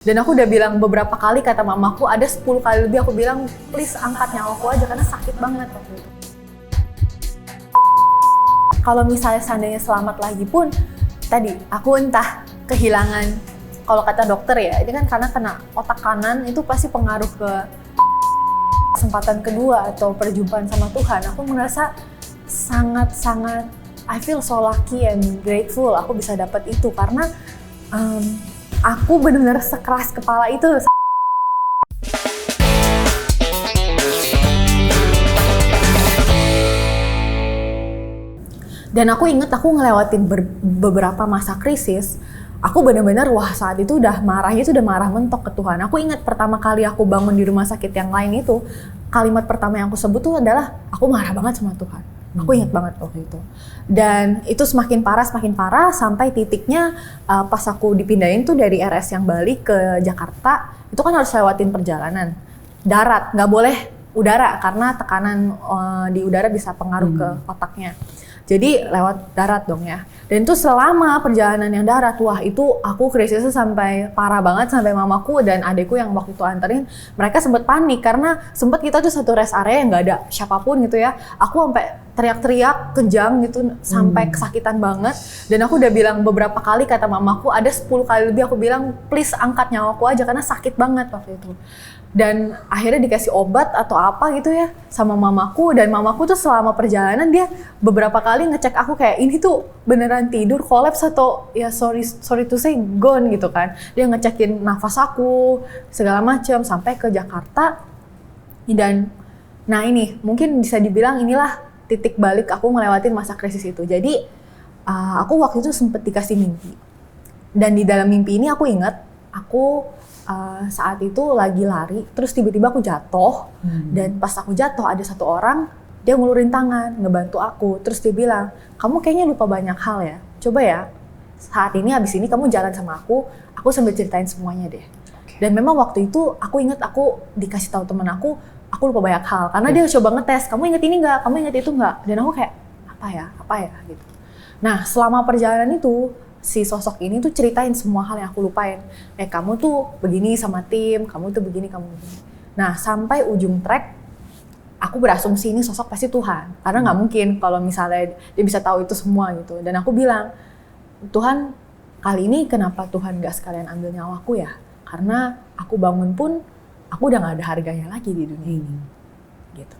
Dan aku udah bilang beberapa kali, kata mamaku, ada 10 kali lebih aku bilang, please angkat nyawaku aja karena sakit banget waktu itu. Kalau misalnya seandainya selamat lagi pun, tadi aku entah kehilangan, kalau kata dokter ya, ini kan karena kena otak kanan, itu pasti pengaruh ke kesempatan kedua atau perjumpaan sama Tuhan. Aku merasa sangat-sangat, I feel so lucky and grateful aku bisa dapat itu karena aku benar-benar sekeras kepala itu. Dan aku inget aku ngelewatin beberapa masa krisis. Aku benar-benar saat itu udah marahnya itu udah marah mentok ke Tuhan. Aku inget pertama kali aku bangun di rumah sakit yang lain itu, kalimat pertama yang aku sebut tuh adalah aku marah banget sama Tuhan. Aku inget banget waktu itu. Dan itu semakin parah sampai titiknya pas aku dipindahin tuh dari RS yang balik ke Jakarta, itu kan harus lewatin perjalanan darat, nggak boleh udara karena tekanan di udara bisa pengaruh ke otaknya. Jadi lewat darat dong ya. Dan itu selama perjalanan yang darat, itu aku krisisnya sampai parah banget, sampai mamaku dan adekku yang waktu itu anterin, mereka sempat panik karena sempat kita tuh satu rest area yang nggak ada siapapun gitu ya. Aku sampai teriak-teriak kejang gitu sampai kesakitan banget. Dan aku udah bilang beberapa kali, kata mamaku, ada 10 kali lebih aku bilang, please angkat nyawaku aja karena sakit banget waktu itu. Dan akhirnya dikasih obat atau apa gitu ya sama mamaku, dan mamaku tuh selama perjalanan dia beberapa kali ngecek aku kayak ini tuh beneran tidur, kolaps atau ya sorry to say gone gitu kan. Dia ngecekin nafas aku segala macam sampai ke Jakarta. Dan nah ini mungkin bisa dibilang inilah titik balik aku ngelewatin masa krisis itu. Jadi aku waktu itu sempet dikasih mimpi, dan di dalam mimpi ini aku ingat aku saat itu lagi lari, terus tiba-tiba aku jatuh, dan pas aku jatuh ada satu orang, dia ngulurin tangan, ngebantu aku, terus dia bilang, kamu kayaknya lupa banyak hal ya, coba ya, saat ini habis ini kamu jalan sama aku sambil ceritain semuanya deh. Dan memang waktu itu aku ingat aku dikasih tahu temen aku lupa banyak hal, karena dia coba ngetes, kamu inget ini nggak, kamu inget itu nggak, dan aku kayak, apa ya gitu. Nah selama perjalanan itu, si sosok ini tuh ceritain semua hal yang aku lupain. Kamu tuh begini sama tim, kamu tuh begini, kamu begini. Nah, sampai ujung trek, aku berasumsi ini sosok pasti Tuhan. Karena nggak mungkin kalau misalnya dia bisa tahu itu semua gitu. Dan aku bilang, Tuhan, kali ini kenapa Tuhan nggak sekalian ambil nyawaku ya? Karena aku bangun pun, aku udah nggak ada harganya lagi di dunia ini. Gitu.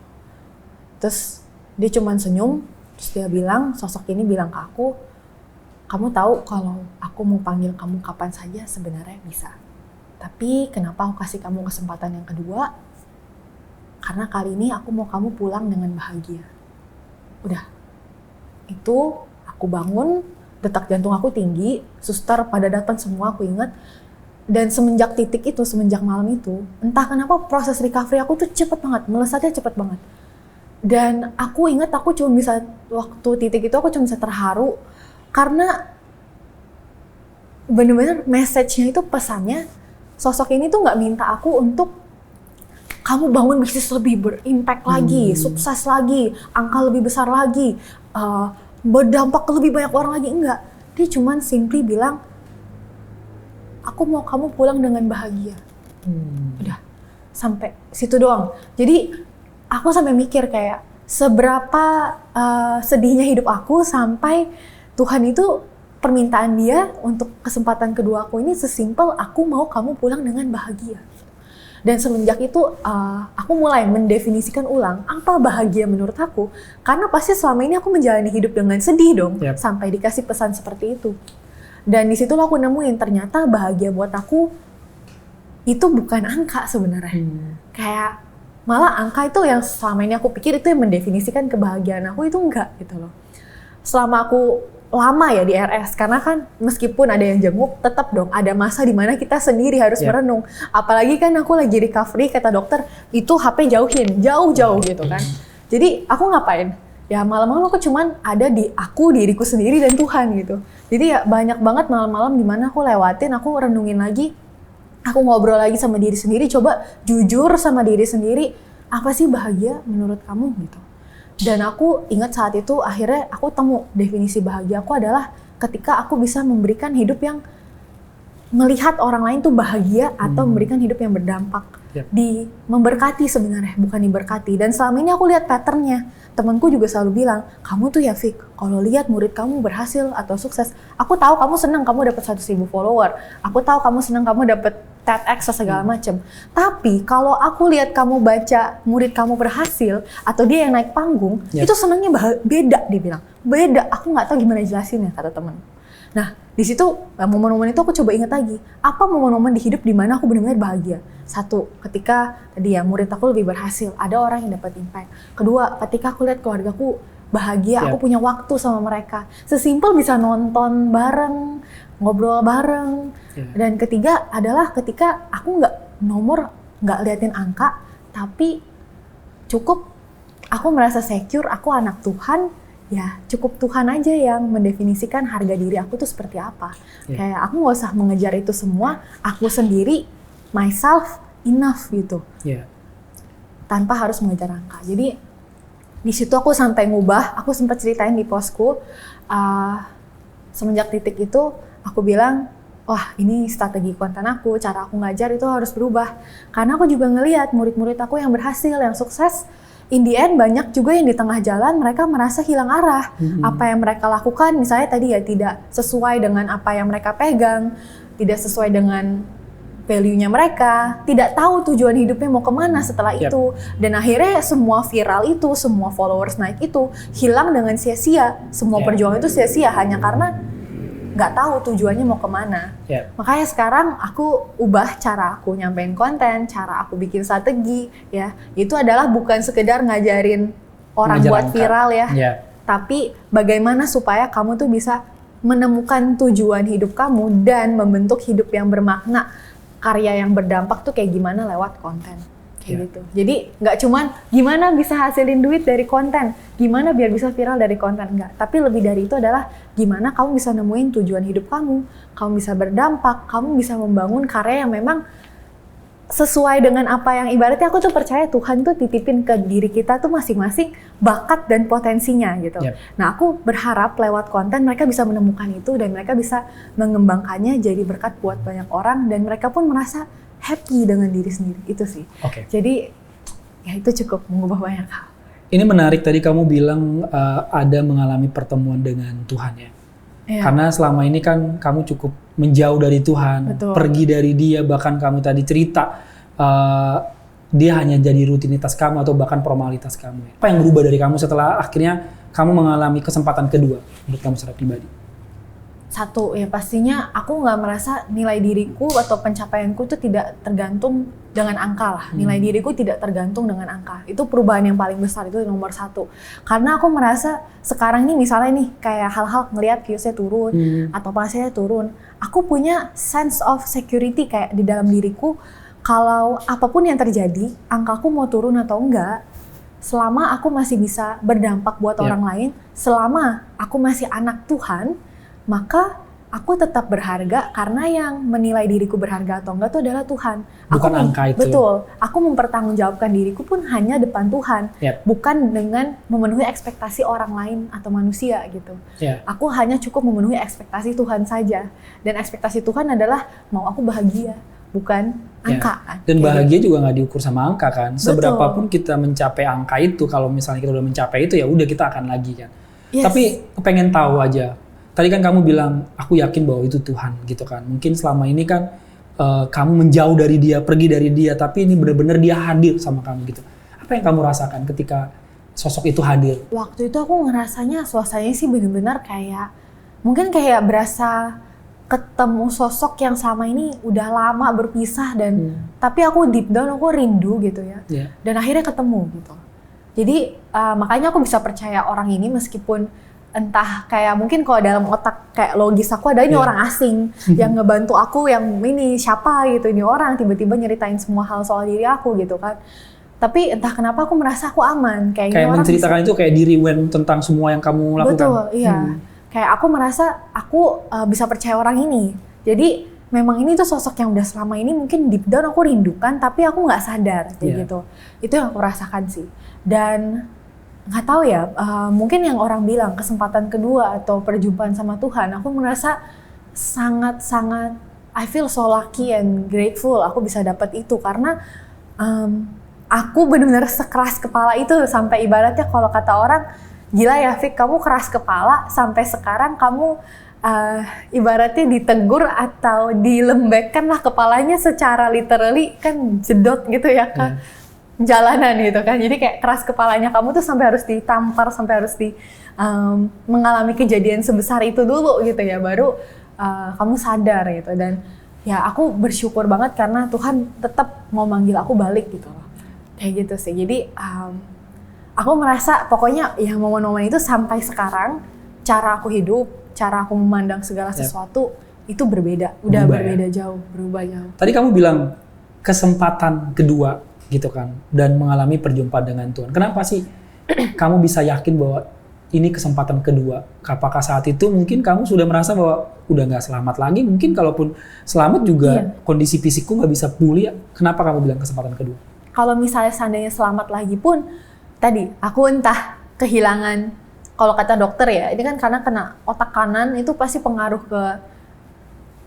Terus dia cuman senyum, terus dia bilang, sosok ini bilang ke aku, kamu tahu kalau aku mau panggil kamu kapan saja sebenarnya bisa. Tapi kenapa aku kasih kamu kesempatan yang kedua? Karena kali ini aku mau kamu pulang dengan bahagia. Udah. Itu aku bangun, detak jantung aku tinggi, suster pada datang semua, aku ingat. Dan semenjak titik itu, semenjak malam itu, entah kenapa proses recovery aku tuh cepet banget, melesatnya cepet banget. Dan aku ingat aku cuma bisa, waktu titik itu aku cuma bisa terharu, karena bener-bener message-nya itu, pesannya, sosok ini tuh nggak minta aku untuk kamu bangun bisnis lebih berimpact lagi, sukses lagi, angka lebih besar lagi, berdampak ke lebih banyak orang lagi, enggak. Dia cuman simply bilang, aku mau kamu pulang dengan bahagia. Udah, sampai situ doang. Jadi aku sampai mikir kayak, seberapa sedihnya hidup aku sampai Tuhan itu permintaan dia untuk kesempatan kedua aku ini sesimpel aku mau kamu pulang dengan bahagia. Dan semenjak itu aku mulai mendefinisikan ulang apa bahagia menurut aku. Karena pasti selama ini aku menjalani hidup dengan sedih dong, sampai dikasih pesan seperti itu. Dan disitulah aku nemuin ternyata bahagia buat aku itu bukan angka sebenarnya. Kayak malah angka itu yang selama ini aku pikir itu yang mendefinisikan kebahagiaan aku, itu enggak gitu loh. Selama aku lama ya di RS, karena kan meskipun ada yang jenguk, tetap dong ada masa dimana kita sendiri harus merenung. Apalagi kan aku lagi recovery, kata dokter, itu HP jauhin, jauh-jauh gitu kan. Jadi aku ngapain? Ya malam-malam aku cuman ada di diriku sendiri dan Tuhan gitu. Jadi ya banyak banget malam-malam dimana aku lewatin, aku renungin lagi, aku ngobrol lagi sama diri sendiri, coba jujur sama diri sendiri, apa sih bahagia menurut kamu gitu. Dan aku ingat saat itu akhirnya aku temu definisi bahagia aku adalah ketika aku bisa memberikan hidup yang melihat orang lain tuh bahagia atau memberikan hidup yang berdampak. Di memberkati sebenarnya, bukan diberkati. Dan selama ini aku lihat patternnya. Temanku juga selalu bilang, kamu tuh ya Fik, kalau lihat murid kamu berhasil atau sukses, aku tahu kamu senang kamu dapat 1.000 follower. Aku tahu kamu senang kamu dapat TEDx segala macam. Tapi kalau aku lihat kamu baca murid kamu berhasil atau dia yang naik panggung, itu senangnya beda, dia bilang. Beda, aku nggak tahu gimana jelasinnya, kata teman. Nah, di situ momen-momen itu aku coba ingat lagi, apa momen-momen di hidup di mana aku benar-benar bahagia. Satu, ketika tadi ya murid aku lebih berhasil, ada orang yang dapat impact. Kedua, ketika aku lihat keluargaku bahagia, aku punya waktu sama mereka. Sesimpel bisa nonton bareng, ngobrol bareng. Dan ketiga adalah ketika aku nggak liatin angka, tapi cukup aku merasa secure, aku anak Tuhan. Ya cukup Tuhan aja yang mendefinisikan harga diri aku tuh seperti apa. Kayak aku nggak usah mengejar itu semua, aku sendiri, myself, enough gitu. Tanpa harus mengejar angka. Jadi di situ aku santai ngubah, aku sempat ceritain di postku, semenjak titik itu aku bilang, wah ini strategi konten aku, cara aku ngajar itu harus berubah. Karena aku juga ngelihat murid-murid aku yang berhasil, yang sukses, in the end banyak juga yang di tengah jalan mereka merasa hilang arah. Apa yang mereka lakukan misalnya tadi ya tidak sesuai dengan apa yang mereka pegang, tidak sesuai dengan value-nya mereka, tidak tahu tujuan hidupnya mau kemana setelah itu. Dan akhirnya semua viral itu, semua followers naik itu hilang dengan sia-sia. Semua perjuangan itu sia-sia hanya karena nggak tahu tujuannya mau kemana. Makanya sekarang aku ubah cara aku nyampein konten, cara aku bikin strategi ya. Itu adalah bukan sekedar ngajarin orang buat viral ya. Tapi bagaimana supaya kamu tuh bisa menemukan tujuan hidup kamu dan membentuk hidup yang bermakna, karya yang berdampak tuh kayak gimana lewat konten. Kayak gitu. Jadi nggak cuman gimana bisa hasilin duit dari konten, gimana biar bisa viral dari konten, enggak. Tapi lebih dari itu adalah gimana kamu bisa nemuin tujuan hidup kamu bisa berdampak, kamu bisa membangun karya yang memang sesuai dengan apa yang ibaratnya aku tuh percaya Tuhan tuh titipin ke diri kita tuh masing-masing bakat dan potensinya gitu. Nah aku berharap lewat konten mereka bisa menemukan itu dan mereka bisa mengembangkannya jadi berkat buat banyak orang dan mereka pun merasa happy dengan diri sendiri, itu sih. Jadi ya itu cukup mengubah banyak hal. Ini menarik tadi kamu bilang ada mengalami pertemuan dengan Tuhan ya. Karena selama ini kan kamu cukup menjauh dari Tuhan, pergi dari Dia, bahkan kamu tadi cerita Dia hanya jadi rutinitas kamu atau bahkan formalitas kamu. Apa yang berubah dari kamu setelah akhirnya kamu mengalami kesempatan kedua menurut kamu secara pribadi? Satu, ya pastinya aku nggak merasa nilai diriku atau pencapaianku itu tidak tergantung dengan angka lah. Nilai diriku tidak tergantung dengan angka. Itu perubahan yang paling besar, itu nomor satu. Karena aku merasa sekarang ini misalnya nih, kayak hal-hal ngelihat viewsnya turun, atau pasnya turun. Aku punya sense of security kayak di dalam diriku, kalau apapun yang terjadi, angkaku mau turun atau enggak, selama aku masih bisa berdampak buat orang lain, selama aku masih anak Tuhan, maka aku tetap berharga karena yang menilai diriku berharga atau enggak itu adalah Tuhan. Bukan angka itu. Betul. Aku mempertanggungjawabkan diriku pun hanya depan Tuhan. Bukan dengan memenuhi ekspektasi orang lain atau manusia gitu. Aku hanya cukup memenuhi ekspektasi Tuhan saja. Dan ekspektasi Tuhan adalah mau aku bahagia, bukan angka kan. Dan bahagia juga nggak diukur sama angka kan. Seberapapun kita mencapai angka itu, kalau misalnya kita udah mencapai itu ya udah kita akan lagi kan. Tapi pengen tahu aja. Tadi kan kamu bilang, aku yakin bahwa itu Tuhan gitu kan. Mungkin selama ini kan kamu menjauh dari Dia, pergi dari Dia, tapi ini benar-benar Dia hadir sama kamu gitu. Apa yang kamu rasakan ketika sosok itu hadir? Waktu itu aku ngerasanya suasananya sih benar-benar kayak, mungkin kayak berasa ketemu sosok yang selama ini udah lama berpisah dan tapi aku deep down aku rindu gitu ya. Dan akhirnya ketemu gitu. Jadi makanya aku bisa percaya orang ini meskipun entah kayak mungkin kalau dalam otak kayak logis aku ada ini orang asing yang ngebantu aku, yang ini siapa gitu, ini orang tiba-tiba nyeritain semua hal soal diri aku gitu kan. Tapi entah kenapa aku merasa aku aman, kayak orang menceritakan itu kayak di rewind tentang semua yang kamu lakukan. Betul, iya. Kayak aku merasa aku bisa percaya orang ini. Jadi memang ini tuh sosok yang udah selama ini mungkin deep down aku rindukan tapi aku nggak sadar kayak gitu. Itu yang aku rasakan sih. Dan nggak tahu ya, mungkin yang orang bilang kesempatan kedua atau perjumpaan sama Tuhan, aku merasa sangat-sangat I feel so lucky and grateful aku bisa dapat itu karena aku benar-benar sekeras kepala itu sampai ibaratnya kalau kata orang, gila ya Fik, kamu keras kepala sampai sekarang kamu ibaratnya ditegur atau dilembekkan lah kepalanya secara literally kan jedot gitu ya kan. Jalanan gitu kan, jadi kayak keras kepalanya kamu tuh sampai harus ditampar, sampai harus mengalami kejadian sebesar itu dulu gitu ya, baru kamu sadar gitu. Dan ya aku bersyukur banget karena Tuhan tetap mau manggil aku balik gitu loh, kayak gitu sih. Jadi aku merasa pokoknya ya momen-momen itu sampai sekarang cara aku hidup, cara aku memandang segala sesuatu itu berbeda, udah berbeda jauh, berubah jauh. Tadi kamu bilang kesempatan kedua gitu kan, dan mengalami perjumpaan dengan Tuhan. Kenapa sih kamu bisa yakin bahwa ini kesempatan kedua? Apakah saat itu mungkin kamu sudah merasa bahwa udah nggak selamat lagi? Mungkin kalaupun selamat juga kondisi fisikku nggak bisa pulih. Kenapa kamu bilang kesempatan kedua? Kalau misalnya seandainya selamat lagi pun, tadi aku entah kehilangan, kalau kata dokter ya, ini kan karena kena otak kanan itu pasti pengaruh ke,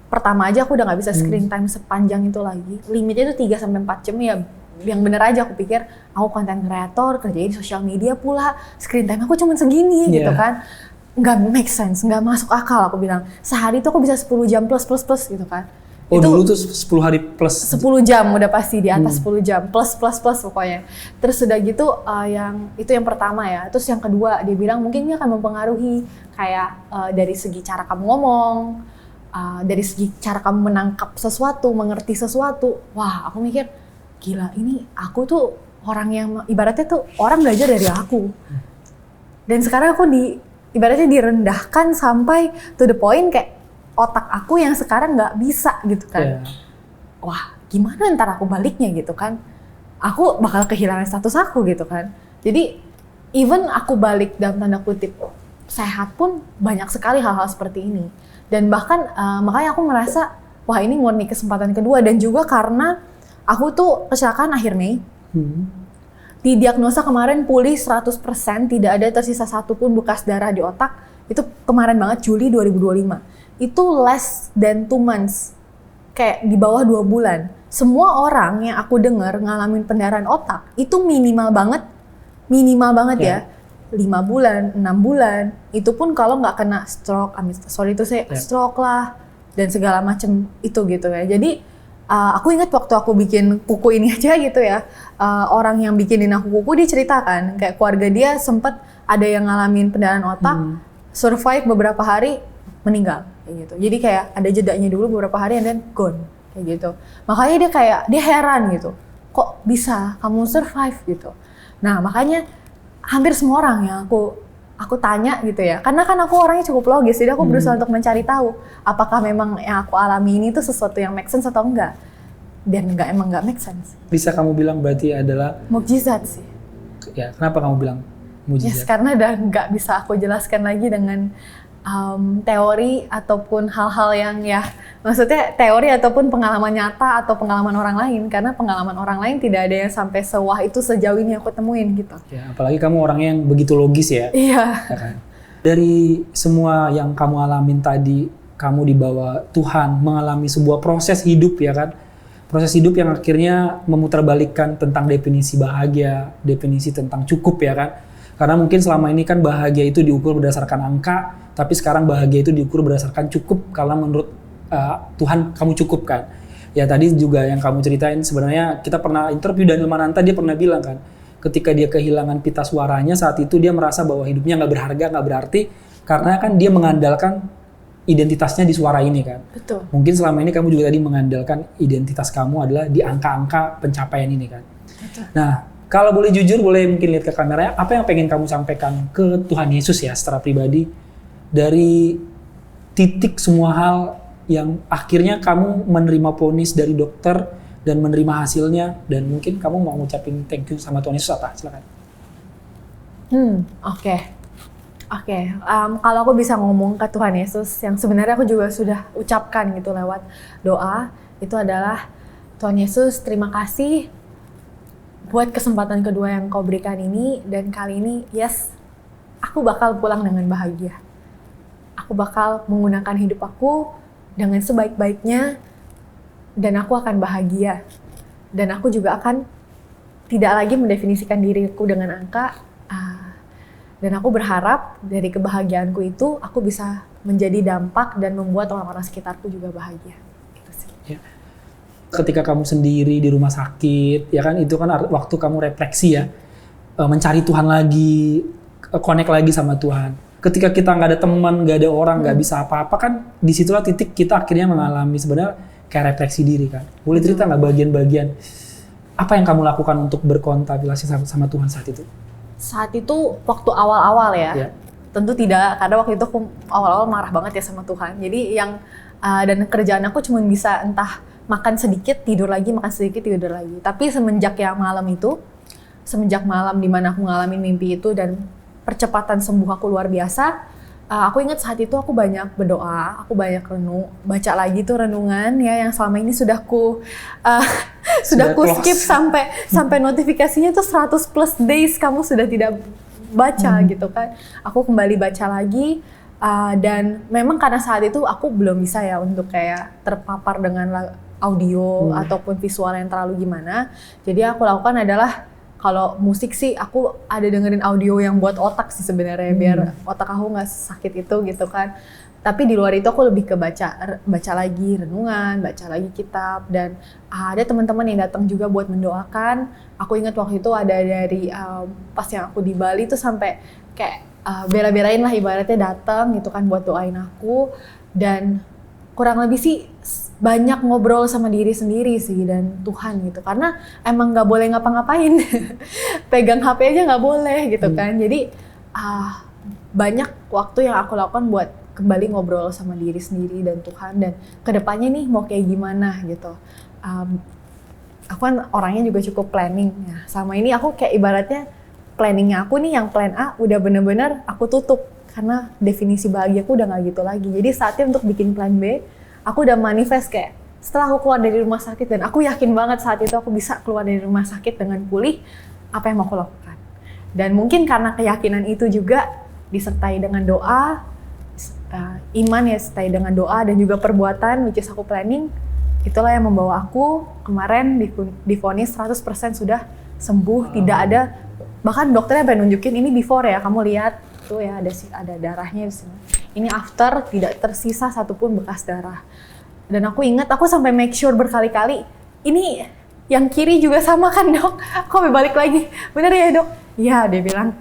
pertama aja aku udah nggak bisa screen time sepanjang itu lagi. Limitnya itu 3-4 jam ya. Yang bener aja aku pikir aku konten kreator, kerjanya di sosial media pula, screen time aku cuma segini gitu kan. Nggak make sense, nggak masuk akal aku bilang. Sehari tuh aku bisa 10 jam plus gitu kan. Oh itu dulu tuh 10 hari plus? 10 jam udah pasti di atas 10 jam, plus pokoknya. Terus udah gitu yang pertama ya. Terus yang kedua dia bilang mungkin ini akan mempengaruhi kayak dari segi cara kamu ngomong, dari segi cara kamu menangkap sesuatu, mengerti sesuatu. Wah aku mikir, gila ini aku tuh orang yang ibaratnya tuh orang belajar dari aku. Dan sekarang aku ibaratnya direndahkan sampai to the point kayak otak aku yang sekarang nggak bisa gitu kan. Wah gimana ntar aku baliknya gitu kan. Aku bakal kehilangan status aku gitu kan. Jadi even aku balik dalam tanda kutip sehat pun banyak sekali hal-hal seperti ini. Dan bahkan makanya aku merasa wah ini murni kesempatan kedua. Dan juga karena aku tuh kecelakaan akhir Mei, didiagnosa kemarin pulih 100%, tidak ada tersisa satupun bekas darah di otak, itu kemarin banget Juli 2025. Itu less than 2 months, kayak di bawah 2 bulan. Semua orang yang aku dengar ngalamin pendarahan otak, itu minimal banget ya, 5 bulan, 6 bulan, itu pun kalau nggak kena stroke, stroke lah, dan segala macam itu gitu ya. Jadi, aku ingat waktu aku bikin kuku ini aja gitu ya, orang yang bikinin aku kuku dia ceritakan kayak keluarga dia sempet ada yang ngalamin pendarahan otak, survive beberapa hari, meninggal kayak gitu. Jadi kayak ada jedanya dulu beberapa hari and then gone kayak gitu. Makanya dia heran gitu, kok bisa kamu survive gitu. Nah makanya hampir semua orang yang aku tanya gitu ya, karena kan aku orangnya cukup logis, jadi aku berusaha untuk mencari tahu apakah memang yang aku alami ini tuh sesuatu yang make sense atau enggak, dan emang nggak make sense. Bisa kamu bilang berarti adalah mukjizat sih. Ya, kenapa kamu bilang mukjizat? Yes, karena udah nggak bisa aku jelaskan lagi dengan teori ataupun hal-hal yang ya, maksudnya teori ataupun pengalaman nyata atau pengalaman orang lain, karena pengalaman orang lain tidak ada yang sampai sewah itu sejauh ini aku temuin gitu. Ya, apalagi kamu orangnya yang begitu logis ya. Iya. Ya kan? Dari semua yang kamu alamin tadi, kamu dibawa Tuhan mengalami sebuah proses hidup ya kan? Proses hidup yang akhirnya memutarbalikkan tentang definisi bahagia, definisi tentang cukup ya kan? Karena mungkin selama ini kan bahagia itu diukur berdasarkan angka, tapi sekarang bahagia itu diukur berdasarkan cukup karena menurut Tuhan kamu cukup kan. Ya tadi juga yang kamu ceritain sebenarnya kita pernah interview Daniel Mananta, dia pernah bilang kan ketika dia kehilangan pita suaranya saat itu dia merasa bahwa hidupnya nggak berharga, nggak berarti karena kan dia mengandalkan identitasnya di suara ini kan. Betul. Mungkin selama ini kamu juga tadi mengandalkan identitas kamu adalah di angka-angka pencapaian ini kan. Betul. Nah kalau boleh jujur, boleh mungkin lihat ke kameranya, apa yang pengen kamu sampaikan ke Tuhan Yesus ya secara pribadi dari titik semua hal yang akhirnya kamu menerima vonis dari dokter dan menerima hasilnya, dan mungkin kamu mau ngucapin thank you sama Tuhan Yesus apa? Silakan. Oke. Kalau aku bisa ngomong ke Tuhan Yesus yang sebenarnya aku juga sudah ucapkan gitu lewat doa, itu adalah Tuhan Yesus, terima kasih buat kesempatan kedua yang kau berikan ini, dan kali ini yes, aku bakal pulang dengan bahagia. Aku bakal menggunakan hidup aku dengan sebaik-baiknya, dan aku akan bahagia. Dan aku juga akan tidak lagi mendefinisikan diriku dengan angka. Dan aku berharap dari kebahagiaanku itu aku bisa menjadi dampak dan membuat orang-orang sekitarku juga bahagia. Gitu sih. Ya. Ketika kamu sendiri di rumah sakit, ya kan itu kan waktu kamu refleksi ya, mencari Tuhan lagi, connect lagi sama Tuhan. Ketika kita nggak ada teman, nggak ada orang, nggak bisa apa-apa kan, disitulah titik kita akhirnya mengalami sebenarnya kayak refleksi diri kan. Boleh cerita nggak bagian-bagian apa yang kamu lakukan untuk berkontemplasi sama Tuhan saat itu? Saat itu waktu awal-awal ya. Ya. Tentu tidak, karena waktu itu aku awal-awal marah banget ya sama Tuhan. Jadi dan kerjaan aku cuma bisa entah makan sedikit, tidur lagi, makan sedikit, tidur lagi. Tapi semenjak malam dimana aku ngalamin mimpi itu dan percepatan sembuh aku luar biasa, aku ingat saat itu aku banyak berdoa, aku banyak renung, baca lagi tuh renungan ya yang selama ini sudah ku skip sampai notifikasinya tuh 100 plus days kamu sudah tidak baca gitu kan. Aku kembali baca lagi dan memang karena saat itu aku belum bisa ya untuk kayak terpapar dengan audio ataupun visual yang terlalu gimana. Jadi aku lakukan adalah kalau musik sih aku ada dengerin audio yang buat otak sih sebenarnya biar otak aku nggak sakit itu gitu kan. Tapi di luar itu aku lebih ke baca lagi renungan, baca lagi kitab dan ada teman-teman yang datang juga buat mendoakan. Aku ingat waktu itu ada dari pas yang aku di Bali tuh sampai kayak bela-belain lah ibaratnya datang gitu kan buat doain aku dan kurang lebih sih banyak ngobrol sama diri sendiri sih dan Tuhan gitu karena emang nggak boleh ngapa-ngapain pegang HP aja nggak boleh gitu kan jadi banyak waktu yang aku lakukan buat kembali ngobrol sama diri sendiri dan Tuhan dan kedepannya nih mau kayak gimana gitu. Aku kan orangnya juga cukup planning ya sama ini aku kayak ibaratnya planningnya aku nih yang plan A udah bener-bener aku tutup karena definisi bahagia aku udah nggak gitu lagi jadi saatnya untuk bikin plan B. Aku udah manifest kayak setelah aku keluar dari rumah sakit dan aku yakin banget saat itu aku bisa keluar dari rumah sakit dengan pulih apa yang mau aku lakukan. Dan mungkin karena keyakinan itu juga disertai dengan doa, iman ya disertai dengan doa dan juga perbuatan which is aku planning, itulah yang membawa aku kemarin divonis 100% sudah sembuh, tidak ada bahkan dokternya pengen nunjukin ini before ya kamu lihat tuh ya ada darahnya di sini. Ini after tidak tersisa satupun bekas darah. Dan aku ingat aku sampai make sure berkali-kali ini yang kiri juga sama kan dok? Aku balik lagi, bener ya dok? Iya dia bilang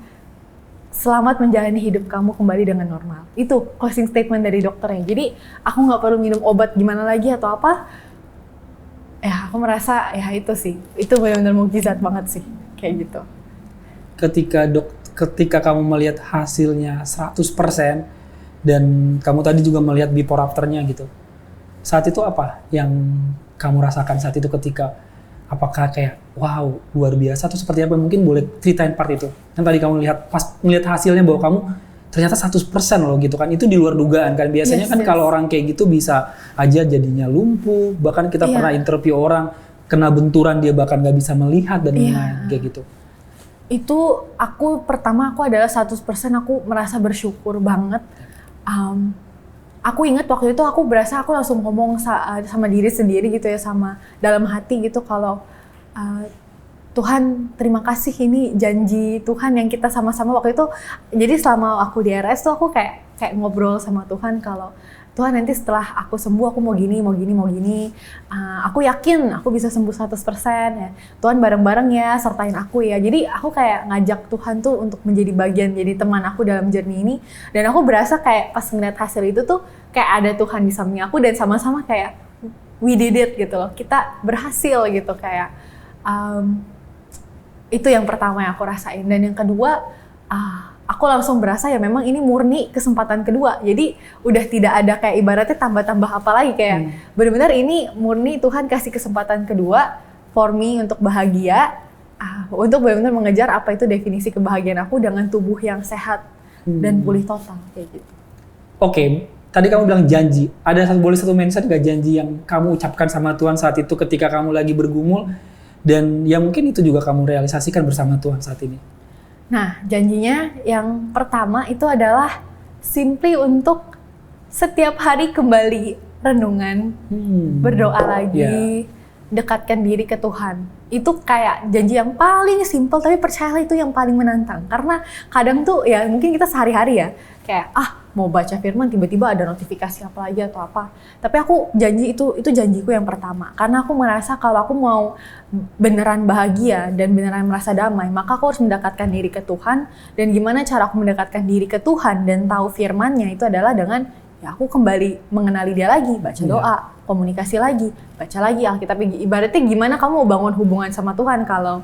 selamat menjalani hidup kamu kembali dengan normal. Itu closing statement dari dokternya. Jadi aku nggak perlu minum obat gimana lagi atau apa. Ya aku merasa ya itu sih, itu benar-benar mukjizat banget sih kayak gitu. Ketika kamu melihat hasilnya 100% dan kamu tadi juga melihat before after-nya gitu. Saat itu apa yang kamu rasakan saat itu ketika apakah kayak wow luar biasa atau seperti apa mungkin boleh ceritain part itu. Yang tadi kamu lihat pas melihat hasilnya bahwa kamu ternyata 100% loh gitu kan. Itu di luar dugaan kan. Biasanya yes. Kalau orang kayak gitu bisa aja jadinya lumpuh. Bahkan kita pernah interview orang kena benturan dia bahkan nggak bisa melihat dan lain-lain kayak gitu. Itu aku adalah 100% aku merasa bersyukur banget. Aku ingat waktu itu aku berasa aku langsung ngomong sama diri sendiri gitu ya sama dalam hati gitu kalau Tuhan terima kasih ini janji Tuhan yang kita sama-sama waktu itu. Jadi selama aku di RS tuh aku kayak ngobrol sama Tuhan kalau Tuhan nanti setelah aku sembuh aku mau gini. Aku yakin aku bisa sembuh 100% ya. Tuhan bareng-bareng ya sertain aku ya. Jadi aku kayak ngajak Tuhan tuh untuk menjadi bagian jadi teman aku dalam journey ini. Dan aku berasa kayak pas ngeliat hasil itu tuh kayak ada Tuhan di samping aku dan sama-sama kayak we did it gitu loh. Kita berhasil gitu kayak itu yang pertama yang aku rasain. Dan yang kedua aku langsung berasa ya memang ini murni kesempatan kedua. Jadi udah tidak ada kayak ibaratnya tambah-tambah apa lagi kayak benar-benar ini murni Tuhan kasih kesempatan kedua for me untuk bahagia, untuk benar-benar mengejar apa itu definisi kebahagiaan aku dengan tubuh yang sehat dan pulih total kayak gitu. Oke, tadi kamu bilang janji. Boleh satu mention gak janji yang kamu ucapkan sama Tuhan saat itu ketika kamu lagi bergumul dan ya mungkin itu juga kamu realisasikan bersama Tuhan saat ini? Nah, janjinya yang pertama itu adalah simply untuk setiap hari kembali renungan, berdoa lagi, dekatkan diri ke Tuhan. Itu kayak janji yang paling simpel, tapi percayalah itu yang paling menantang. Karena kadang tuh ya mungkin kita sehari-hari ya, kayak mau baca firman tiba-tiba ada notifikasi apa lagi atau apa. Tapi aku janji itu janjiku yang pertama. Karena aku merasa kalau aku mau beneran bahagia dan beneran merasa damai, maka aku harus mendekatkan diri ke Tuhan. Dan gimana cara aku mendekatkan diri ke Tuhan dan tahu firman-Nya itu adalah dengan ya aku kembali mengenali Dia lagi, baca doa, komunikasi lagi, baca lagi Alkitab. Ibaratnya gimana kamu mau bangun hubungan sama Tuhan kalau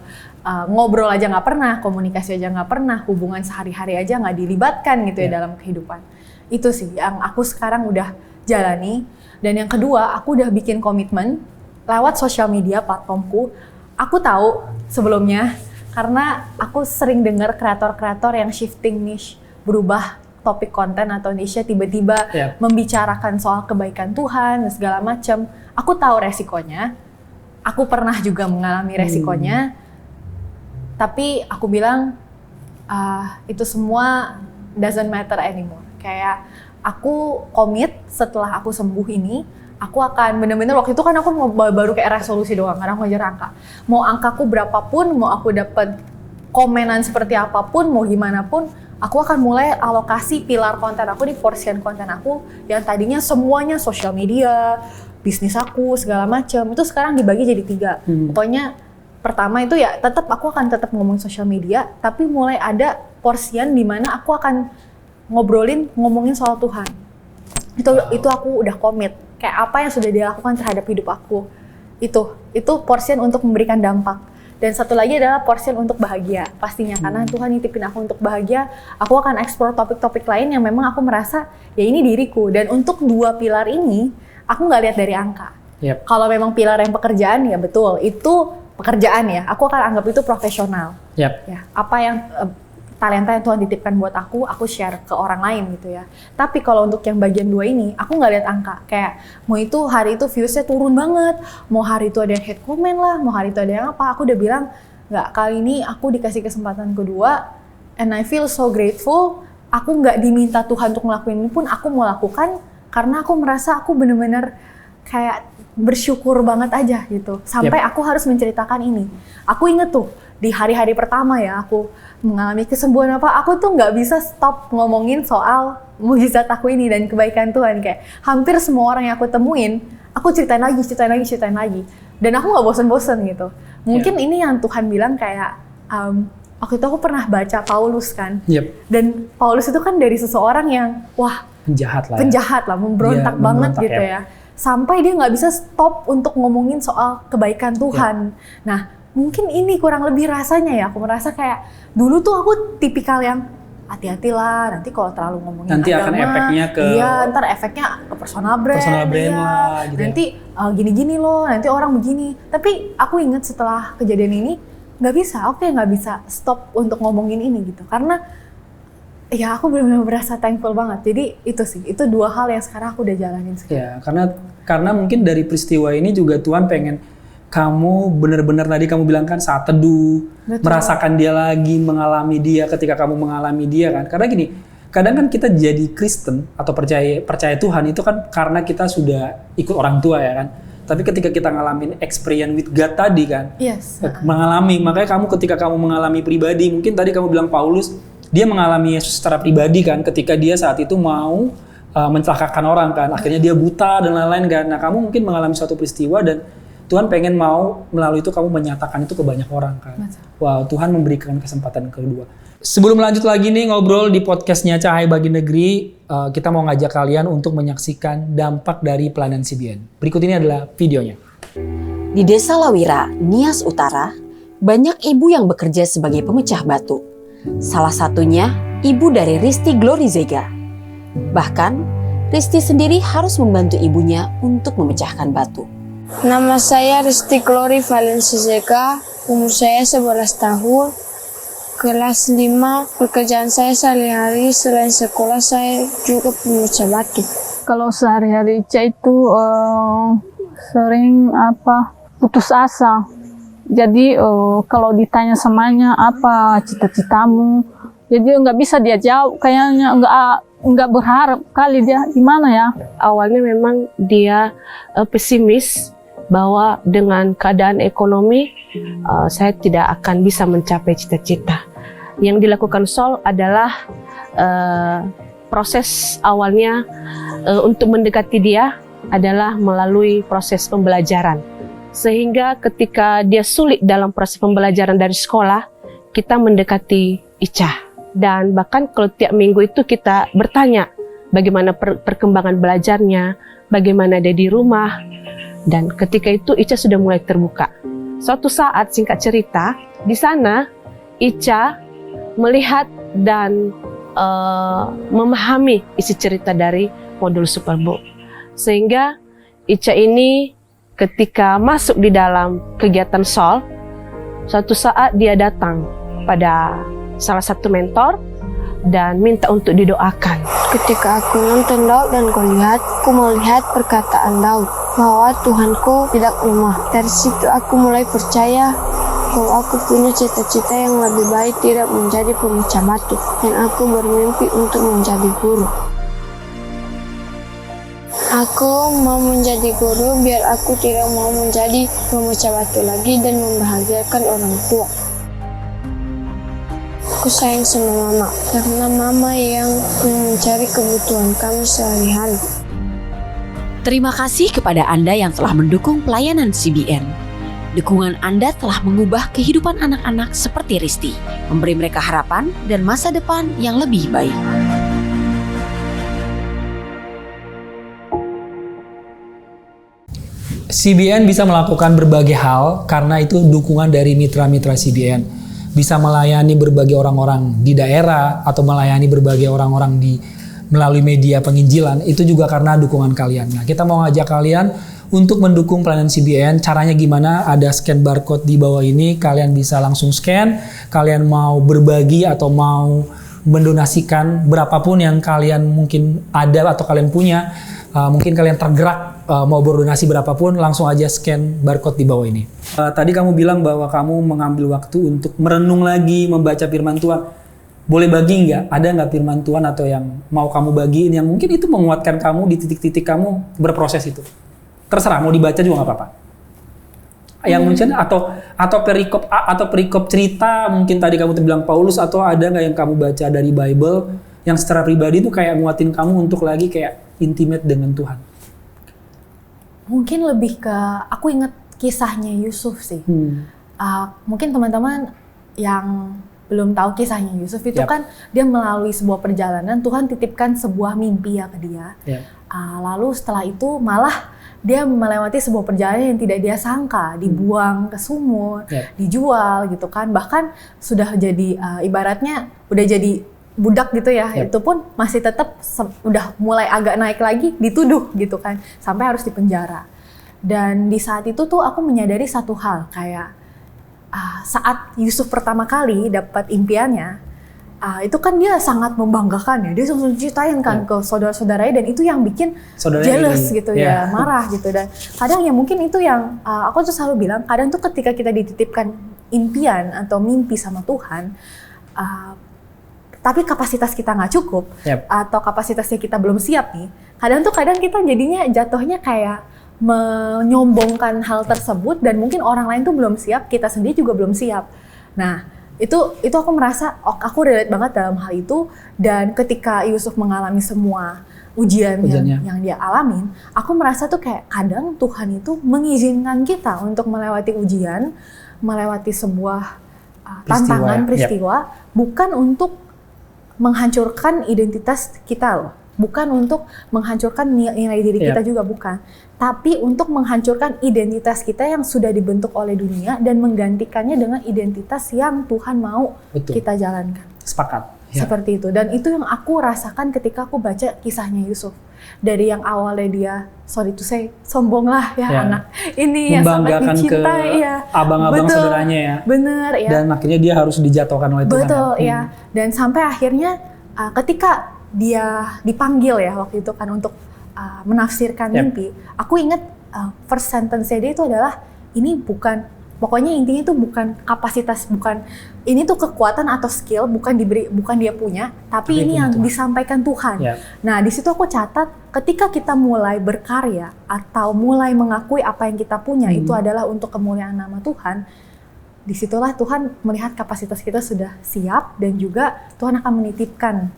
ngobrol aja nggak pernah, komunikasi aja nggak pernah, hubungan sehari-hari aja nggak dilibatkan gitu ya dalam kehidupan. Itu sih yang aku sekarang udah jalani. Dan yang kedua, aku udah bikin komitmen lewat sosial media platformku. Aku tahu sebelumnya karena aku sering dengar kreator-kreator yang shifting niche, berubah topik konten atau niche tiba-tiba membicarakan soal kebaikan Tuhan dan segala macam. Aku tahu resikonya. Aku pernah juga mengalami resikonya. Tapi aku bilang itu semua doesn't matter anymore. Kayak aku komit setelah aku sembuh ini, aku akan bener-bener waktu itu kan aku baru kayak resolusi doang, karena aku ngejar angka. Mau angkaku berapapun, mau aku dapat komenan seperti apapun, mau gimana pun, aku akan mulai alokasi pilar konten aku di portion konten aku yang tadinya semuanya sosial media, bisnis aku segala macam itu sekarang dibagi jadi 3. Pokoknya pertama itu ya aku akan tetap ngomong sosial media, tapi mulai ada porsian di mana aku akan ngomongin soal Tuhan. Itu aku udah komit. Kayak apa yang sudah dilakukan terhadap hidup aku. Itu porsian untuk memberikan dampak. Dan satu lagi adalah porsian untuk bahagia. Pastinya karena Tuhan nitipin aku untuk bahagia, aku akan eksplor topik-topik lain yang memang aku merasa ya ini diriku. Dan untuk 2 pilar ini, aku nggak lihat dari angka. Kalau memang pilar yang pekerjaan ya betul, itu pekerjaan ya. Aku akan anggap itu profesional. Ya, apa yang talenta yang Tuhan titipkan buat aku share ke orang lain gitu ya. Tapi kalau untuk yang bagian 2 ini, aku nggak lihat angka. Kayak mau itu hari itu viewsnya turun banget, mau hari itu ada yang hate comment lah, mau hari itu ada yang apa. Aku udah bilang, nggak, kali ini aku dikasih kesempatan kedua, and I feel so grateful. Aku nggak diminta Tuhan untuk ngelakuin ini pun, aku mau lakukan karena aku merasa aku bener-bener kayak bersyukur banget aja gitu. Sampai aku harus menceritakan ini. Aku inget tuh, di hari-hari pertama ya aku mengalami kesembuhan aku tuh nggak bisa stop ngomongin soal mukjizat aku ini dan kebaikan Tuhan. Kayak hampir semua orang yang aku temuin, aku ceritain lagi. Dan aku nggak bosen-bosen gitu. Mungkin ini yang Tuhan bilang kayak, waktu itu aku pernah baca Paulus kan. Dan Paulus itu kan dari seseorang yang, penjahat lah, memberontak banget gitu ya. Sampai dia nggak bisa stop untuk ngomongin soal kebaikan Tuhan. Nah, mungkin ini kurang lebih rasanya ya. Aku merasa kayak dulu tuh aku tipikal yang hati-hatilah, nanti kalau terlalu ngomongin nanti agama, akan efeknya ke ntar efeknya ke personal brand lah, gitu nanti gini-gini loh, nanti orang begini. Tapi aku ingat setelah kejadian ini nggak bisa stop untuk ngomongin ini gitu, karena ya aku benar-benar berasa thankful banget. Jadi itu 2 hal yang sekarang aku udah jalanin sekarang. Ya, karena mungkin dari peristiwa ini juga Tuhan pengen kamu benar-benar tadi kamu bilang kan saat teduh, merasakan Dia lagi, mengalami Dia ketika kamu mengalami Dia kan. Karena gini, kadang kan kita jadi Kristen atau percaya Tuhan itu kan karena kita sudah ikut orang tua ya kan. Tapi ketika kita ngalamin experience with God tadi kan, makanya kamu ketika kamu mengalami pribadi, mungkin tadi kamu bilang Paulus, dia mengalami Yesus secara pribadi kan, ketika dia saat itu mau mencelakakan orang kan, akhirnya dia buta dan lain-lain kan. Nah kamu mungkin mengalami suatu peristiwa dan Tuhan pengen mau melalui itu kamu menyatakan itu ke banyak orang kan. Wow, Tuhan memberikan kesempatan kedua. Sebelum lanjut lagi nih ngobrol di podcastnya Cahaya Bagi Negeri, kita mau ngajak kalian untuk menyaksikan dampak dari pelayanan CBN. Berikut ini adalah videonya. Di Desa Lawira, Nias Utara, banyak ibu yang bekerja sebagai pemecah batu. Salah satunya ibu dari Risti Glory Zega. Bahkan, Risti sendiri harus membantu ibunya untuk memecahkan batu. Nama saya Risti Glory Valencia Zega, umur saya 11 tahun, kelas 5. Pekerjaan saya sehari-hari selain sekolah saya juga pemecah batu. Kalau sehari-hari Ica itu sering putus asa. Jadi kalau ditanya samanya apa cita-citamu, jadi nggak bisa dia jawab, kayaknya nggak berharap kali dia gimana ya. Awalnya memang dia pesimis bahwa dengan keadaan ekonomi saya tidak akan bisa mencapai cita-cita. Yang dilakukan Sol adalah proses awalnya untuk mendekati dia adalah melalui proses pembelajaran. Sehingga ketika dia sulit dalam proses pembelajaran dari sekolah, kita mendekati Ica. Dan bahkan kalau tiap minggu itu kita bertanya bagaimana perkembangan belajarnya, bagaimana dia di rumah. Dan ketika itu Ica sudah mulai terbuka. Suatu saat, singkat cerita, di sana Ica melihat dan memahami isi cerita dari modul Superbook. Sehingga Ica ini ketika masuk di dalam kegiatan Sol, suatu saat dia datang pada salah satu mentor dan minta untuk didoakan. Ketika aku nonton Daud dan Goliat, aku melihat perkataan Daud bahwa Tuhanku tidak lemah. Dari situ aku mulai percaya bahwa aku punya cita-cita yang lebih baik, tidak menjadi pemecah batu, dan aku bermimpi untuk menjadi guru. Aku mau menjadi guru biar aku tidak mau menjadi pemecah batu lagi dan membahagiakan orang tua. Aku sayang sama mama, karena mama yang mencari kebutuhan kami sehari-hari. Terima kasih kepada Anda yang telah mendukung pelayanan CBN. Dukungan Anda telah mengubah kehidupan anak-anak seperti Risti, memberi mereka harapan dan masa depan yang lebih baik. CBN bisa melakukan berbagai hal karena itu dukungan dari mitra-mitra CBN. Bisa melayani berbagai orang-orang di daerah atau melayani berbagai orang-orang melalui media penginjilan, itu juga karena dukungan kalian. Nah, kita mau ngajak kalian untuk mendukung pelayanan CBN. Caranya gimana? Ada scan barcode di bawah ini, kalian bisa langsung scan. Kalian mau berbagi atau mau mendonasikan berapapun yang kalian mungkin ada atau kalian punya, mungkin kalian tergerak mau berdonasi berapapun, langsung aja scan barcode di bawah ini. Tadi kamu bilang bahwa kamu mengambil waktu untuk merenung lagi, membaca firman Tuhan. Boleh bagi nggak? Ada nggak firman Tuhan atau yang mau kamu bagiin yang mungkin itu menguatkan kamu di titik-titik kamu berproses itu? Terserah, mau dibaca juga nggak apa-apa. Yang mungkin atau perikop cerita, mungkin tadi kamu bilang Paulus, atau ada nggak yang kamu baca dari Bible yang secara pribadi itu kayak nguatin kamu untuk lagi kayak intimate dengan Tuhan? Mungkin lebih ke, aku ingat kisahnya Yusuf sih. Mungkin teman-teman yang belum tahu kisahnya Yusuf itu kan dia melalui sebuah perjalanan, Tuhan titipkan sebuah mimpi ya ke dia. Lalu setelah itu malah dia melewati sebuah perjalanan yang tidak dia sangka, dibuang ke sumur, dijual gitu kan. Bahkan sudah jadi ibaratnya udah jadi budak gitu ya, itu pun masih tetap udah mulai agak naik lagi, dituduh gitu kan, sampai harus dipenjara. Dan di saat itu tuh aku menyadari satu hal, kayak saat Yusuf pertama kali dapat impiannya, itu kan dia sangat membanggakan ya, dia langsung ceritain kan ke saudara-saudaranya, dan itu yang bikin jealous gitu ya, marah gitu. Dan kadang ya mungkin itu yang aku tuh selalu bilang, kadang tuh ketika kita dititipkan impian atau mimpi sama Tuhan, tapi kapasitas kita nggak cukup, atau kapasitasnya kita belum siap nih, kadang kita jadinya jatuhnya kayak menyombongkan hal tersebut, dan mungkin orang lain tuh belum siap, kita sendiri juga belum siap. Nah, itu aku merasa, aku relate banget dalam hal itu. Dan ketika Yusuf mengalami semua ujian yang dia alamin, aku merasa tuh kayak kadang Tuhan itu mengizinkan kita untuk melewati ujian, melewati sebuah tantangan, peristiwa, bukan untuk menghancurkan identitas kita loh. Bukan untuk menghancurkan nilai diri kita juga, bukan. Tapi untuk menghancurkan identitas kita yang sudah dibentuk oleh dunia dan menggantikannya dengan identitas yang Tuhan mau kita jalankan. Sepakat. Seperti itu. Dan itu yang aku rasakan ketika aku baca kisahnya Yusuf. Dari yang awalnya dia, sorry to say, sombong lah anak ini yang sangat dicintai abang-abang saudaranya ya. Bener ya. Dan akhirnya dia harus dijatuhkan oleh Tuhan. Betul ya. Dan sampai akhirnya ketika dia dipanggil ya waktu itu kan untuk menafsirkan mimpi, aku ingat first sentence dia itu adalah, ini bukan Pokoknya intinya itu bukan kapasitas, bukan ini tuh kekuatan atau skill, bukan dia punya, tapi ini yang Tuhan. disampaikan Tuhan. Ya. Nah, di situ aku catat ketika kita mulai berkarya atau mulai mengakui apa yang kita punya itu adalah untuk kemuliaan nama Tuhan. Disitulah Tuhan melihat kapasitas kita sudah siap, dan juga Tuhan akan menitipkan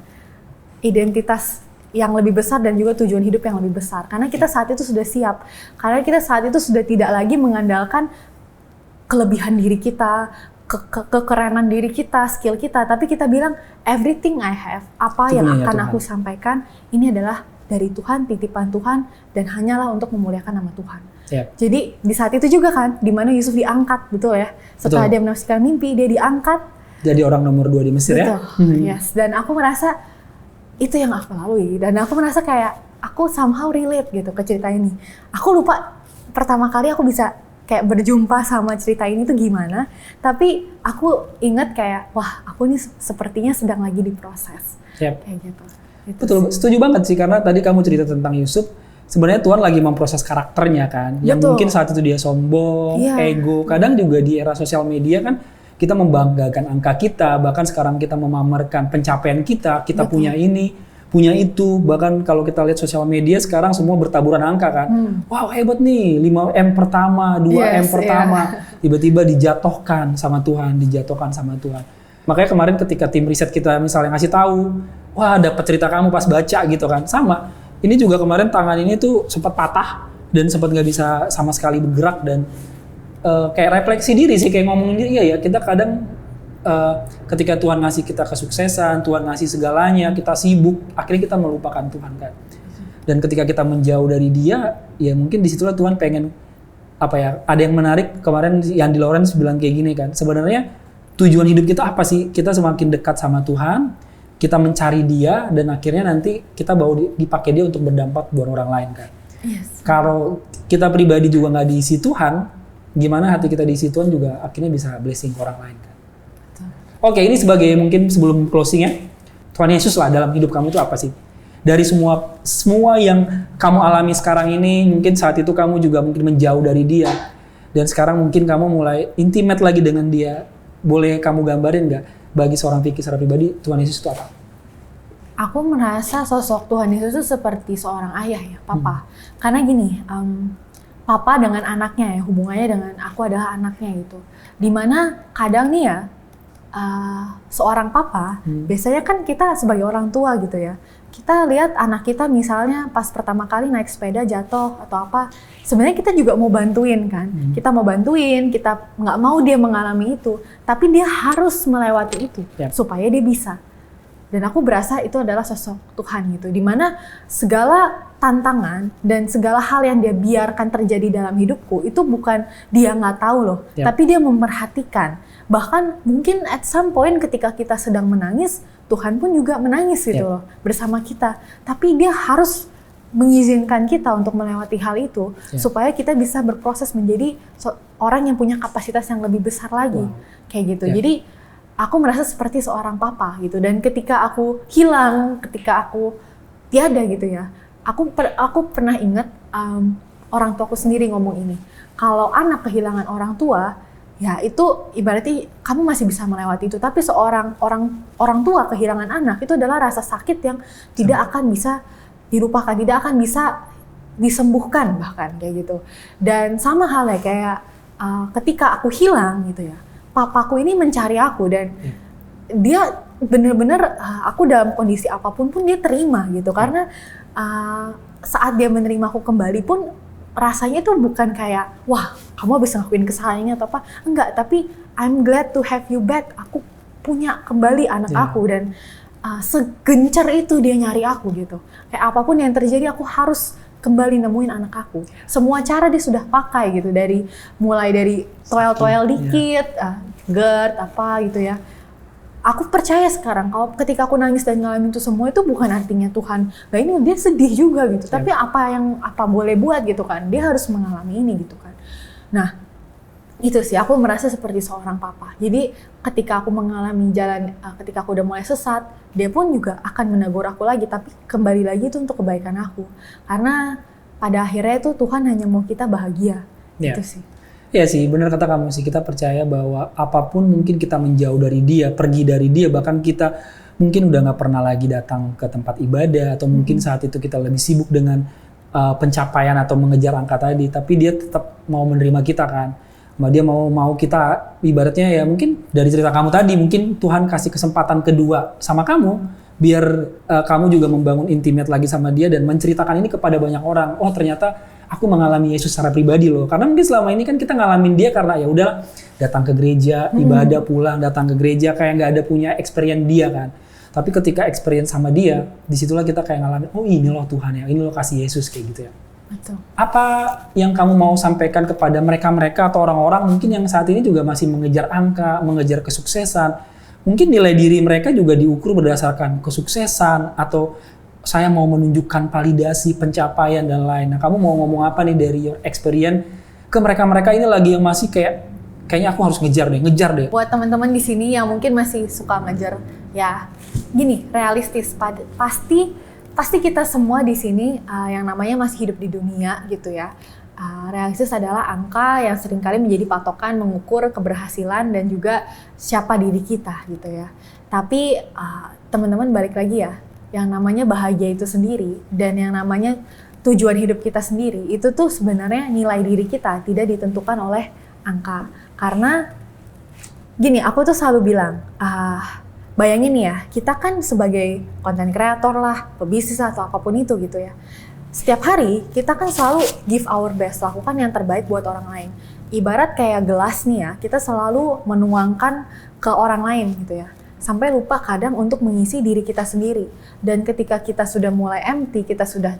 identitas yang lebih besar dan juga tujuan hidup yang lebih besar. Karena kita saat itu sudah siap. Karena kita saat itu sudah tidak lagi mengandalkan kelebihan diri kita, kekerenan diri kita, skill kita, tapi kita bilang everything I have, apa Itu yang punyanya akan Tuhan. aku sampaikan ini adalah dari Tuhan, titipan Tuhan, dan hanyalah untuk memuliakan nama Tuhan. Ya. Jadi di saat itu juga kan, di mana Yusuf diangkat, betul ya? Setelah Betul. dia menafsirkan mimpi, dia diangkat. Jadi orang nomor 2 di Mesir ya. Betul, yes. Dan aku merasa itu yang aku lalui, dan aku merasa kayak aku somehow relate gitu ke cerita ini. Aku lupa pertama kali aku bisa kayak berjumpa sama cerita ini tuh gimana, tapi aku ingat kayak wah, aku ini sepertinya sedang lagi diproses. Yap. Kayak gitu. Itu Betul, sih. setuju banget sih, karena tadi kamu cerita tentang Yusuf. Sebenarnya Tuhan lagi memproses karakternya kan, yang Betul. mungkin saat itu dia sombong, Iya. ego. Kadang juga di era sosial media kan kita membanggakan angka kita, bahkan sekarang kita memamerkan pencapaian kita Betul. punya ini, punya itu. Bahkan kalau kita lihat sosial media sekarang semua bertaburan angka kan. Wow, hebat nih, 5M pertama, 2M Yes, pertama. Tiba-tiba dijatuhkan sama Tuhan, Makanya kemarin ketika tim riset kita misalnya ngasih tahu, wah dapat cerita kamu pas baca gitu kan. Sama, ini juga kemarin tangan ini tuh sempat patah dan sempat nggak bisa sama sekali bergerak, dan kayak refleksi diri sih, kayak ngomongin diri, iya ya kita kadang ketika Tuhan ngasih kita kesuksesan, Tuhan ngasih segalanya, kita sibuk, akhirnya kita melupakan Tuhan kan. Dan ketika kita menjauh dari Dia, ya mungkin disitulah Tuhan pengen apa ya? Ada yang menarik kemarin Yandi Lawrence bilang kayak gini kan. Sebenarnya tujuan hidup kita apa sih? Kita semakin dekat sama Tuhan, kita mencari Dia, dan akhirnya nanti kita bawa dipakai Dia untuk berdampak buat orang lain kan. Yes. Kalau kita pribadi juga nggak diisi Tuhan, gimana hati kita diisi Tuhan juga akhirnya bisa blessing ke orang lain kan. Oke, ini sebagai mungkin sebelum closing ya, Tuhan Yesus lah dalam hidup kamu itu apa sih? Dari semua yang kamu alami sekarang ini, mungkin saat itu kamu juga mungkin menjauh dari Dia, dan sekarang mungkin kamu mulai intimate lagi dengan Dia. Boleh kamu gambarin nggak bagi seorang Vicky secara pribadi, Tuhan Yesus itu apa? Aku merasa sosok Tuhan Yesus itu seperti seorang ayah ya, papa. Karena gini, papa dengan anaknya ya, hubungannya dengan aku adalah anaknya gitu. Dimana kadang nih ya, seorang papa, biasanya kan kita sebagai orang tua gitu ya, kita lihat anak kita misalnya pas pertama kali naik sepeda jatuh atau apa, sebenarnya kita juga mau bantuin kan, kita mau bantuin, kita nggak mau dia mengalami itu, tapi dia harus melewati itu supaya dia bisa. Dan aku berasa itu adalah sosok Tuhan gitu, dimana segala tantangan dan segala hal yang dia biarkan terjadi dalam hidupku itu bukan dia nggak tahu loh, tapi dia memperhatikan. Bahkan mungkin at some point ketika kita sedang menangis, Tuhan pun juga menangis gitu loh bersama kita. Tapi dia harus mengizinkan kita untuk melewati hal itu supaya kita bisa berproses menjadi orang yang punya kapasitas yang lebih besar lagi, kayak gitu. Jadi aku merasa seperti seorang papa gitu, dan ketika aku hilang, ketika aku tiada gitu ya, aku pernah ingat orang tuaku sendiri ngomong ini, kalau anak kehilangan orang tua, ya itu ibaratnya kamu masih bisa melewati itu, tapi seorang orang tua kehilangan anak itu adalah rasa sakit yang tidak akan bisa dilupakan, tidak akan bisa disembuhkan bahkan kayak gitu. Dan sama halnya kayak ketika aku hilang gitu ya, papaku ini mencari aku, dan dia bener-bener aku dalam kondisi apapun pun dia terima gitu, karena saat dia menerima aku kembali pun rasanya itu bukan kayak wah kamu habis ngelakuin kesalahannya atau apa, enggak, tapi I'm glad to have you back, aku punya kembali anak aku, dan segencar itu dia nyari aku gitu, kayak apapun yang terjadi aku harus kembali nemuin anak aku. Semua cara dia sudah pakai gitu, mulai dari toel-toel dikit, GERD apa gitu ya. Aku percaya sekarang kalau ketika aku nangis dan ngalamin itu semua, itu bukan artinya Tuhan gak ini, dia sedih juga gitu. Tapi apa boleh buat gitu kan, dia harus mengalami ini gitu kan. Nah itu sih, aku merasa seperti seorang papa. Jadi ketika aku mengalami jalan, ketika aku udah mulai sesat, dia pun juga akan menegur aku lagi, tapi kembali lagi itu untuk kebaikan aku. Karena pada akhirnya itu Tuhan hanya mau kita bahagia, itu sih. Iya sih, benar kata kamu sih. Kita percaya bahwa apapun mungkin kita menjauh dari dia, pergi dari dia, bahkan kita mungkin udah nggak pernah lagi datang ke tempat ibadah, atau mungkin saat itu kita lebih sibuk dengan pencapaian atau mengejar angka tadi, tapi dia tetap mau menerima kita kan. Dia mau kita, ibaratnya ya mungkin dari cerita kamu tadi, mungkin Tuhan kasih kesempatan kedua sama kamu, biar kamu juga membangun intimate lagi sama dia dan menceritakan ini kepada banyak orang. Oh ternyata aku mengalami Yesus secara pribadi loh. Karena mungkin selama ini kan kita ngalamin dia karena ya udah datang ke gereja, ibadah pulang, datang ke gereja kayak nggak ada punya experience dia kan. Tapi ketika experience sama dia, disitulah kita kayak ngalamin, oh ini loh Tuhan ya, ini loh kasih Yesus kayak gitu ya. Betul. Apa yang kamu mau sampaikan kepada mereka-mereka atau orang-orang mungkin yang saat ini juga masih mengejar angka, mengejar kesuksesan. Mungkin nilai diri mereka juga diukur berdasarkan kesuksesan atau saya mau menunjukkan validasi, pencapaian, dan lain. Nah, kamu mau ngomong apa nih dari your experience ke mereka-mereka ini lagi yang masih kayaknya aku harus ngejar deh. Buat teman-teman di sini yang mungkin masih suka ngejar, ya gini, realistis. Pasti kita semua di sini yang namanya masih hidup di dunia gitu ya. Realistis adalah angka yang seringkali menjadi patokan mengukur keberhasilan dan juga siapa diri kita gitu ya. Tapi teman-teman balik lagi ya, yang namanya bahagia itu sendiri dan yang namanya tujuan hidup kita sendiri itu tuh sebenarnya nilai diri kita tidak ditentukan oleh angka. Karena gini, aku tuh selalu bilang, bayangin ya, kita kan sebagai content creator lah, pebisnis atau apapun itu gitu ya. Setiap hari kita kan selalu give our best, lakukan yang terbaik buat orang lain. Ibarat kayak gelas nih ya, kita selalu menuangkan ke orang lain gitu ya. Sampai lupa kadang untuk mengisi diri kita sendiri. Dan ketika kita sudah mulai empty, kita sudah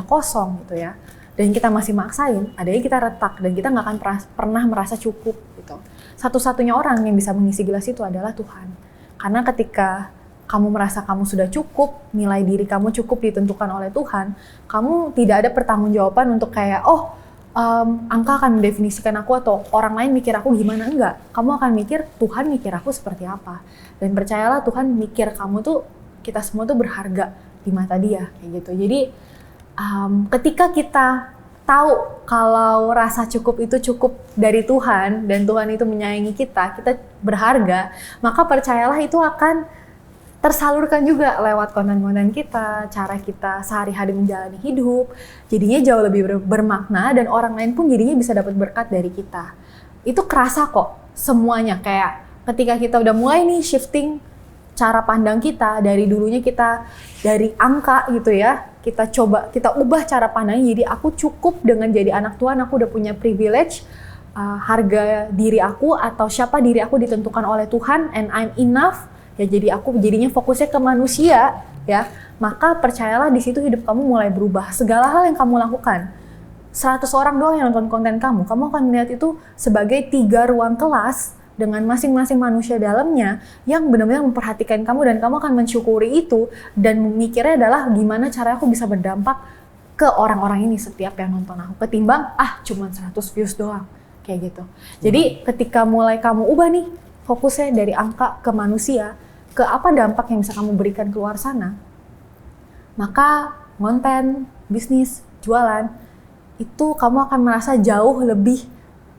kosong gitu ya, dan kita masih maksain, adanya kita retak dan kita nggak akan pernah merasa cukup gitu. Satu-satunya orang yang bisa mengisi gelas itu adalah Tuhan. Karena ketika kamu merasa kamu sudah cukup, nilai diri kamu cukup ditentukan oleh Tuhan, kamu tidak ada pertanggungjawaban untuk kayak, angka akan mendefinisikan aku atau orang lain mikir aku gimana, enggak. Kamu akan mikir, Tuhan mikir aku seperti apa. Dan percayalah Tuhan mikir kamu tuh, kita semua tuh berharga di mata dia, kayak gitu. Jadi ketika kita tahu kalau rasa cukup itu cukup dari Tuhan, dan Tuhan itu menyayangi kita berharga, maka percayalah itu akan tersalurkan juga lewat konten-konten kita, cara kita sehari-hari menjalani hidup, jadinya jauh lebih bermakna dan orang lain pun jadinya bisa dapat berkat dari kita. Itu kerasa kok semuanya, kayak ketika kita udah mulai nih shifting cara pandang kita, dari dulunya kita dari angka gitu ya, kita ubah cara pandangnya jadi aku cukup dengan jadi anak Tuhan, aku udah punya privilege, harga diri aku atau siapa diri aku ditentukan oleh Tuhan, and I'm enough. Ya jadi aku jadinya fokusnya ke manusia ya, maka percayalah di situ hidup kamu mulai berubah. Segala hal yang kamu lakukan, 100 orang doang yang nonton konten kamu akan melihat itu sebagai 3 ruang kelas dengan masing-masing manusia dalamnya yang benar-benar memperhatikan kamu, dan kamu akan mensyukuri itu dan mikirnya adalah gimana cara aku bisa berdampak ke orang-orang ini setiap yang nonton aku, ketimbang cuma 100 views doang kayak gitu. Jadi ketika mulai kamu ubah nih fokusnya dari angka ke manusia, ke apa dampak yang bisa kamu berikan keluar sana, maka konten, bisnis, jualan, itu kamu akan merasa jauh lebih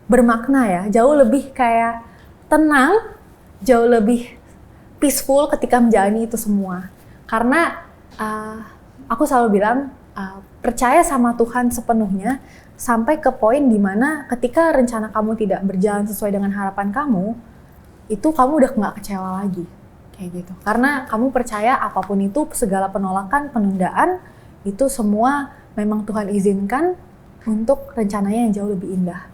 bermakna ya, jauh lebih kayak tenang, jauh lebih peaceful ketika menjalani itu semua. Karena aku selalu bilang, percaya sama Tuhan sepenuhnya, sampai ke poin dimana ketika rencana kamu tidak berjalan sesuai dengan harapan kamu, itu kamu udah nggak kecewa lagi. Kayak gitu. Karena kamu percaya apapun itu, segala penolakan, penundaan, itu semua memang Tuhan izinkan untuk rencananya yang jauh lebih indah.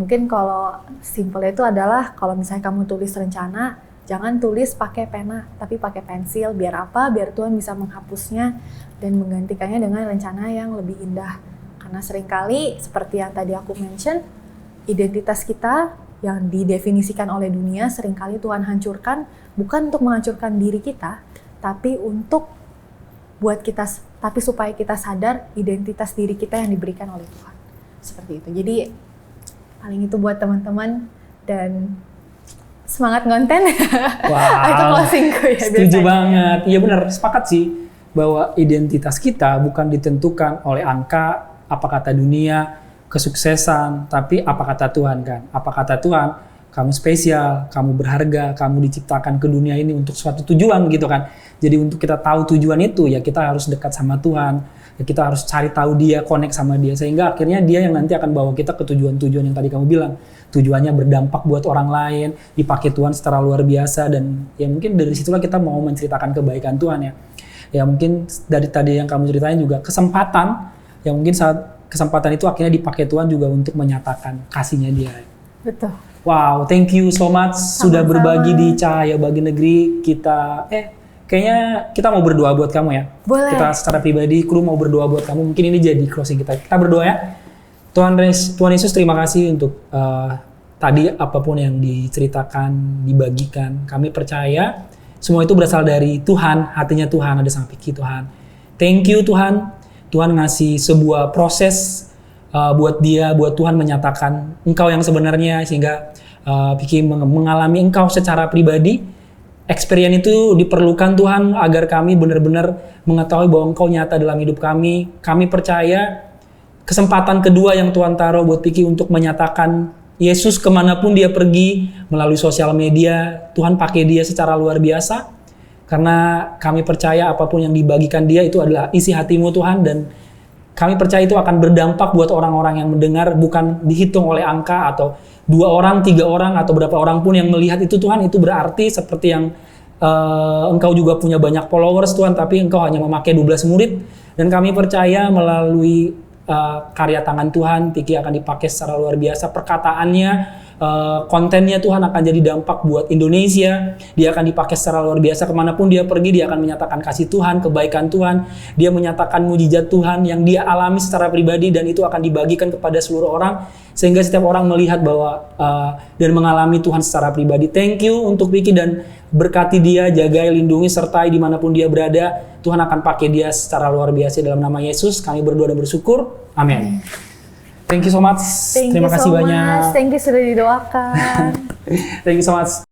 Mungkin kalau simpelnya itu adalah, kalau misalnya kamu tulis rencana, jangan tulis pakai pena, tapi pakai pensil. Biar apa? Biar Tuhan bisa menghapusnya dan menggantikannya dengan rencana yang lebih indah. Karena seringkali, seperti yang tadi aku mention, identitas kita yang didefinisikan oleh dunia seringkali Tuhan hancurkan, bukan untuk menghancurkan diri kita, tapi supaya kita sadar identitas diri kita yang diberikan oleh Tuhan. Seperti itu. Jadi paling itu buat teman-teman, dan semangat ngonten. Wow. Itu closingku ya. Setuju banget. Iya benar, sepakat sih bahwa identitas kita bukan ditentukan oleh angka, apa kata dunia, kesuksesan, tapi apa kata Tuhan kan? Apa kata Tuhan? Kamu spesial, kamu berharga, kamu diciptakan ke dunia ini untuk suatu tujuan gitu kan. Jadi untuk kita tahu tujuan itu ya kita harus dekat sama Tuhan, ya kita harus cari tahu dia, connect sama dia, sehingga akhirnya dia yang nanti akan bawa kita ke tujuan-tujuan yang tadi kamu bilang. Tujuannya berdampak buat orang lain, dipakai Tuhan secara luar biasa, dan ya mungkin dari situlah kita mau menceritakan kebaikan Tuhan ya. Ya mungkin dari tadi yang kamu ceritain juga kesempatan, yang mungkin saat kesempatan itu akhirnya dipakai Tuhan juga untuk menyatakan kasihnya dia. Betul. Wow, thank you so much sudah berbagi di Cahaya Bagi Negeri. Kita kayaknya kita mau berdoa buat kamu ya. Boleh. Kita secara pribadi kru mau berdoa buat kamu. Mungkin ini jadi closing kita. Kita berdoa ya. Tuhan Yesus, terima kasih untuk tadi apapun yang diceritakan, dibagikan. Kami percaya semua itu berasal dari Tuhan, hatinya Tuhan, ada sang Piki Tuhan. Thank you Tuhan. Tuhan ngasih sebuah proses buat dia, buat Tuhan menyatakan Engkau yang sebenarnya, sehingga Piki mengalami Engkau secara pribadi. Experience itu diperlukan Tuhan agar kami benar-benar mengetahui bahwa Engkau nyata dalam hidup kami. Kami percaya kesempatan kedua yang Tuhan taruh buat Piki untuk menyatakan Yesus kemanapun dia pergi melalui sosial media, Tuhan pakai dia secara luar biasa. Karena kami percaya apapun yang dibagikan dia itu adalah isi hatimu Tuhan, dan kami percaya itu akan berdampak buat orang-orang yang mendengar, bukan dihitung oleh angka atau 2 orang, 3 orang, atau berapa orang pun yang melihat itu Tuhan. Itu berarti seperti yang Engkau juga punya banyak followers Tuhan, tapi Engkau hanya memakai 12 murid. Dan kami percaya melalui karya tangan Tuhan, Piki akan dipakai secara luar biasa. Perkataannya, kontennya Tuhan akan jadi dampak buat Indonesia. Dia akan dipakai secara luar biasa kemanapun dia pergi. Dia akan menyatakan kasih Tuhan, kebaikan Tuhan. Dia menyatakan mujizat Tuhan yang dia alami secara pribadi, dan itu akan dibagikan kepada seluruh orang, sehingga setiap orang melihat bahwa dan mengalami Tuhan secara pribadi. Thank you untuk Piki, dan berkati dia, jagai, lindungi, sertai dimanapun dia berada. Tuhan akan pakai dia secara luar biasa. Dalam nama Yesus kami berdoa dan bersyukur. Amin. Thank you so much. Terima kasih banyak. Thank you sudah didoakan. Thank you so much.